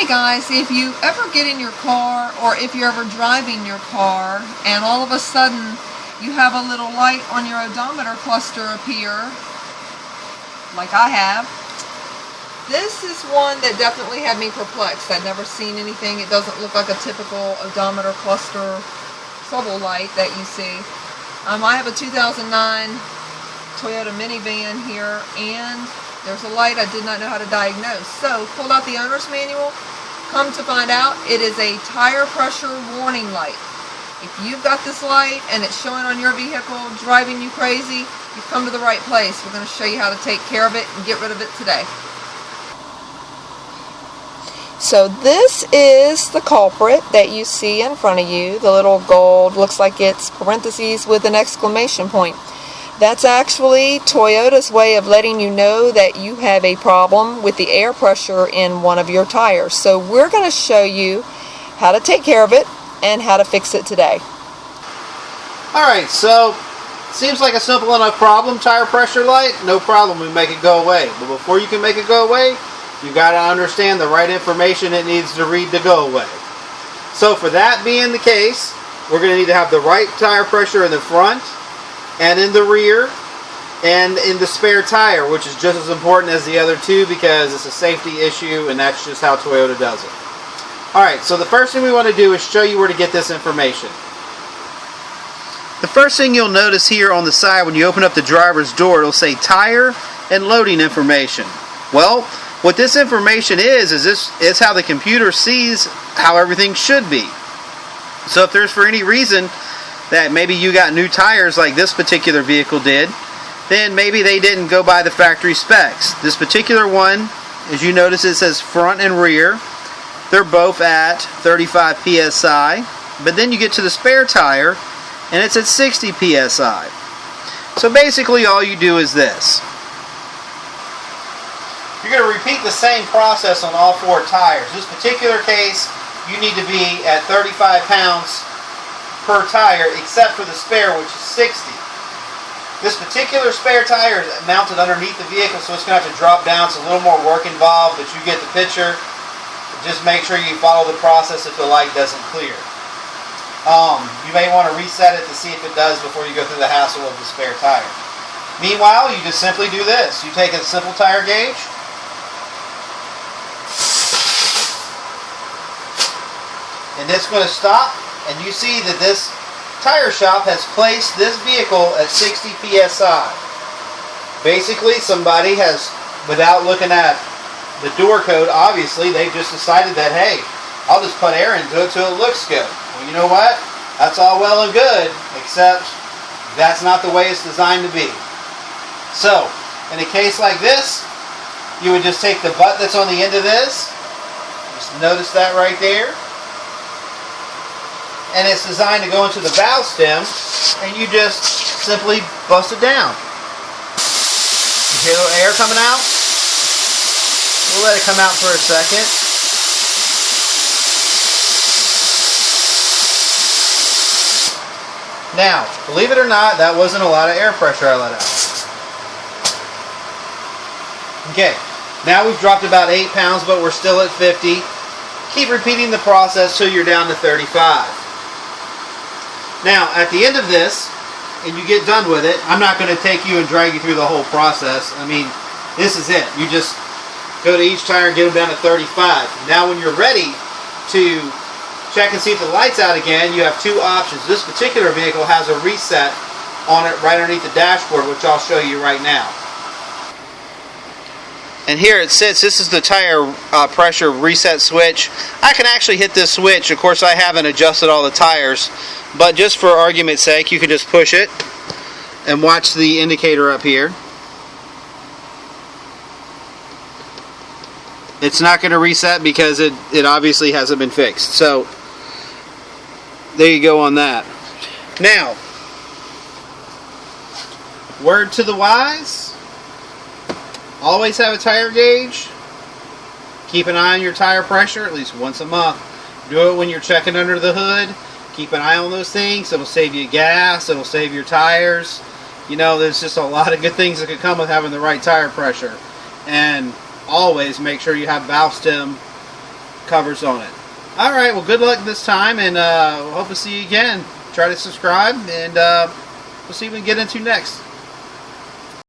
Hey guys, if you ever get in your car or if you're ever driving your car and all of a sudden you have a little light on your odometer cluster appear, like I have, this is one that definitely had me perplexed. I'd never seen anything. It doesn't look like a typical odometer cluster trouble light that you see. I have a 2009 Toyota minivan here, and there's a light I did not know how to diagnose. So, pulled out the owner's manual. Come to find out, it is a tire pressure warning light. If you've got this light and it's showing on your vehicle, driving you crazy, you've come to the right place. We're going to show you how to take care of it and get rid of it today. So this is the culprit that you see in front of you. The little gold, looks like it's parentheses with an exclamation point. That's actually Toyota's way of letting you know that you have a problem with the air pressure in one of your tires. So we're going to show you how to take care of it and how to fix it today. Alright, so seems like a simple enough problem. Tire pressure light, no problem, we make it go away. But before you can make it go away, you got to understand the right information it needs to read to go away. So for that being the case, we're going to need to have the right tire pressure in the front and in the rear and in the spare tire, which is just as important as the other two because it's a safety issue and that's just how Toyota does it. Alright, so the first thing we want to do is show you where to get this information. The first thing you'll notice here on the side when you open up the driver's door, it'll say tire and loading information. Well, what this information is how the computer sees how everything should be. So if there's for any reason that maybe you got new tires like this particular vehicle did, then maybe they didn't go by the factory specs. This particular one, as you notice, it says front and rear. They're both at 35 psi. But then you get to the spare tire and it's at 60 psi. So basically all you do is this. You're going to repeat the same process on all four tires. In this particular case, you need to be at 35 pounds per tire, except for the spare, which is 60. This particular spare tire is mounted underneath the vehicle, so it's going to have to drop down. It's a little more work involved, but you get the picture. Just make sure you follow the process if the light doesn't clear. You may want to reset it to see if it does before you go through the hassle of the spare tire. Meanwhile, you just simply do this. You take a simple tire gauge, and it's going to stop, and you see that this tire shop has placed this vehicle at 60 psi. Basically, somebody has, without looking at the door code, obviously, they've just decided that, hey, I'll just put air into it till it looks good. Well, you know what? That's all well and good, except that's not the way it's designed to be. So, in a case like this, you would just take the butt that's on the end of this, just notice that right there, and it's designed to go into the valve stem, and you just simply bust it down. You hear the air coming out? We'll let it come out for a second. Now, believe it or not, that wasn't a lot of air pressure I let out. Okay, now we've dropped about 8 pounds, but we're still at 50. Keep repeating the process till you're down to 35. Now, at the end of this, and you get done with it, I'm not going to take you and drag you through the whole process. I mean, this is it. You just go to each tire and get them down to 35. Now, when you're ready to check and see if the light's out again, you have two options. This particular vehicle has a reset on it right underneath the dashboard, which I'll show you right now. And here it sits. This is the tire pressure reset switch. I can actually hit this switch. Of course, I haven't adjusted all the tires, but just for argument's sake, you can just push it and watch the indicator up here. It's not going to reset because it obviously hasn't been fixed. So there you go on that. Now, word to the wise. Always have a tire gauge. Keep an eye on your tire pressure at least once a month. Do it when you're checking under the hood. Keep an eye on those things. It'll save you gas. It'll save your tires. You know, there's just a lot of good things that could come with having the right tire pressure. And always make sure you have valve stem covers on it. Alright, well good luck this time, and we'll hope to see you again. Try to subscribe, and we'll see what we can get into next.